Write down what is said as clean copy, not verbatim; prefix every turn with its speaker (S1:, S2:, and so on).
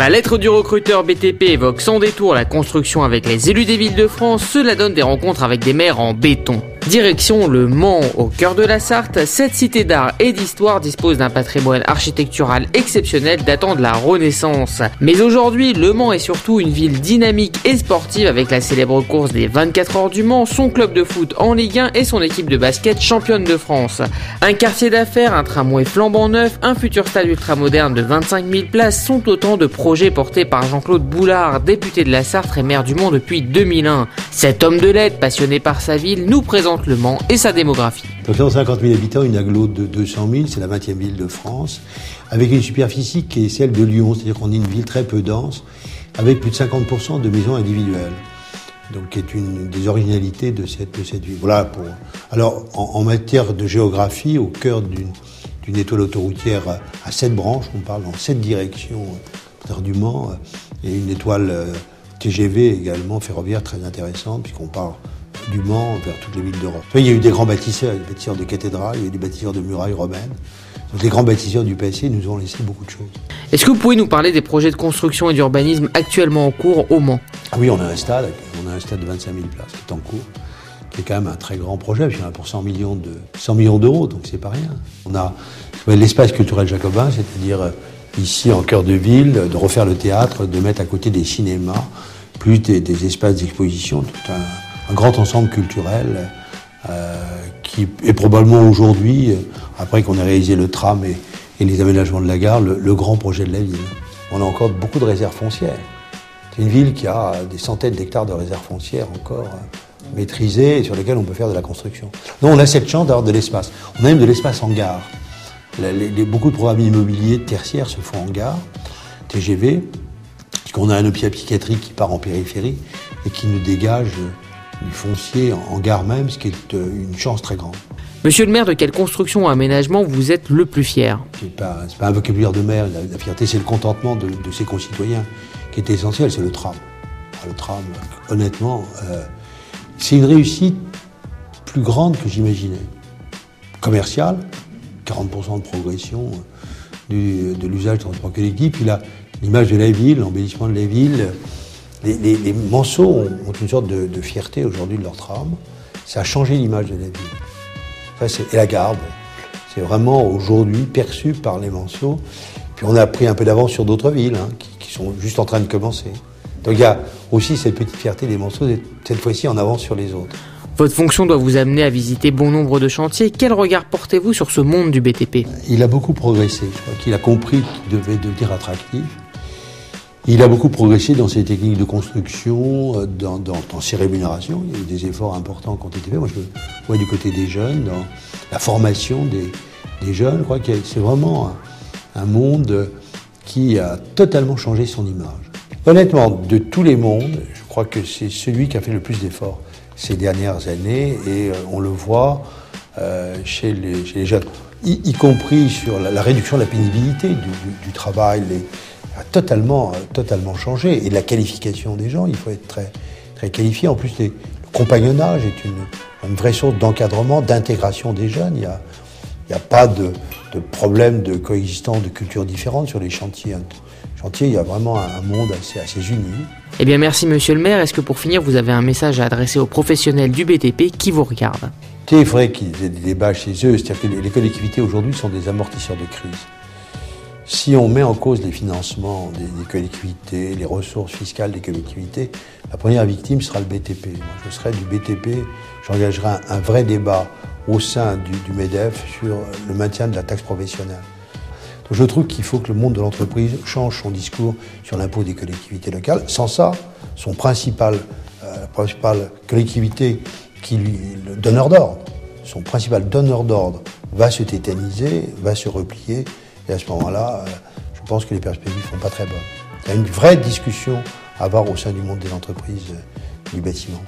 S1: la lettre du recruteur BTP évoque sans détour la construction avec les élus des villes de France, cela donne des rencontres avec des maires en béton. Direction le Mans, au cœur de la Sarthe, cette cité d'art et d'histoire dispose d'un patrimoine architectural exceptionnel datant de la Renaissance. Mais aujourd'hui, le Mans est surtout une ville dynamique et sportive avec la célèbre course des 24 heures du Mans, son club de foot en Ligue 1 et son équipe de basket championne de France. Un quartier d'affaires, un tramway flambant neuf, un futur stade ultramoderne de 25 000 places sont autant de projets portés par Jean-Claude Boulard, député de la Sarthe et maire du Mans depuis 2001. Cet homme de lettres, passionné par sa ville, nous présente le Mans et sa démographie.
S2: Donc 150 000 habitants, une agglomération de 200 000, c'est la 20e ville de France, avec une superficie qui est celle de Lyon, c'est-à-dire qu'on est une ville très peu dense, avec plus de 50% de maisons individuelles. Donc, qui est une des originalités de cette ville. Voilà pour. Alors, en matière de géographie, au cœur d'une étoile autoroutière à 7 branches, on parle dans 7 directions du Mans, et une étoile TGV également ferroviaire très intéressante, puisqu'on part du Mans vers toutes les villes d'Europe. Il y a eu des grands bâtisseurs, des bâtisseurs de cathédrales, il y a eu des bâtisseurs de murailles romaines. Donc les grands bâtisseurs du passé nous ont laissé beaucoup de choses.
S1: Est-ce que vous pouvez nous parler des projets de construction et d'urbanisme actuellement en cours au Mans ?
S2: Ah oui, on a un stade de 25 000 places qui est en cours, qui est quand même un très grand projet, puis il y en a pour 100 millions d'euros, donc c'est pas rien. On a l'espace culturel jacobin, c'est-à-dire ici en cœur de ville, de refaire le théâtre, de mettre à côté des cinémas, plus des espaces d'exposition, tout un grand ensemble culturel qui est probablement aujourd'hui, après qu'on ait réalisé le tram et les aménagements de la gare, le grand projet de la ville. On a encore beaucoup de réserves foncières. C'est une ville qui a des centaines d'hectares de réserves foncières encore maîtrisées et sur lesquelles on peut faire de la construction. Donc on a cette chance d'avoir de l'espace. On a même de l'espace en gare. Beaucoup de programmes immobiliers tertiaires se font en gare, TGV, puisqu'on a un hôpital psychiatrique qui part en périphérie et qui nous dégage du foncier en gare même, ce qui est une chance très grande.
S1: Monsieur le maire, de quelle construction ou aménagement vous êtes le plus fier ?
S2: C'est pas un vocabulaire de maire, la fierté c'est le contentement de ses concitoyens qui est essentiel, c'est le tram. Le tram, honnêtement, c'est une réussite plus grande que j'imaginais. Commerciale, 40% de progression de l'usage du transport collectif, puis l'image de la ville, l'embellissement de la ville. Les Manceaux ont une sorte de fierté aujourd'hui de leur tram. Ça a changé l'image de la ville. Et la gare, c'est vraiment aujourd'hui perçu par les Manceaux. Puis on a pris un peu d'avance sur d'autres villes qui sont juste en train de commencer. Donc il y a aussi cette petite fierté des Manceaux, cette fois-ci en avance sur les autres.
S1: Votre fonction doit vous amener à visiter bon nombre de chantiers. Quel regard portez-vous sur ce monde du BTP ?
S2: Il a beaucoup progressé. Je crois qu'il a compris qu'il devait devenir attractif. Il a beaucoup progressé dans ses techniques de construction, dans ses rémunérations. Il y a eu des efforts importants qui ont été faits. Moi, je le vois du côté des jeunes, dans la formation des jeunes. Je crois que c'est vraiment un monde qui a totalement changé son image. Honnêtement, de tous les mondes, je crois que c'est celui qui a fait le plus d'efforts ces dernières années, et on le voit chez les jeunes, y compris sur la réduction de la pénibilité du travail, a totalement changé. Et la qualification des gens, il faut être très, très qualifié. En plus, le compagnonnage est une vraie source d'encadrement, d'intégration des jeunes. Il n'y a pas de problème de coexistence de cultures différentes sur les chantiers. Il y a vraiment un monde assez uni.
S1: Eh bien, merci Monsieur le maire. Est-ce que pour finir, vous avez un message à adresser aux professionnels du BTP qui vous regardent ?
S2: Il faudrait qu'il y ait des débats chez eux. C'est-à-dire que les collectivités aujourd'hui sont des amortisseurs de crise. Si on met en cause les financements des collectivités, les ressources fiscales des collectivités, la première victime sera le BTP. Moi, je serai du BTP, j'engagerai un vrai débat au sein du MEDEF sur le maintien de la taxe professionnelle. Donc, je trouve qu'il faut que le monde de l'entreprise change son discours sur l'impôt des collectivités locales. Sans ça, son principale collectivité qui lui le donneur d'ordre, son principal donneur d'ordre va se tétaniser, va se replier. Et à ce moment-là, je pense que les perspectives ne sont pas très bonnes. Il y a une vraie discussion à avoir au sein du monde des entreprises du bâtiment.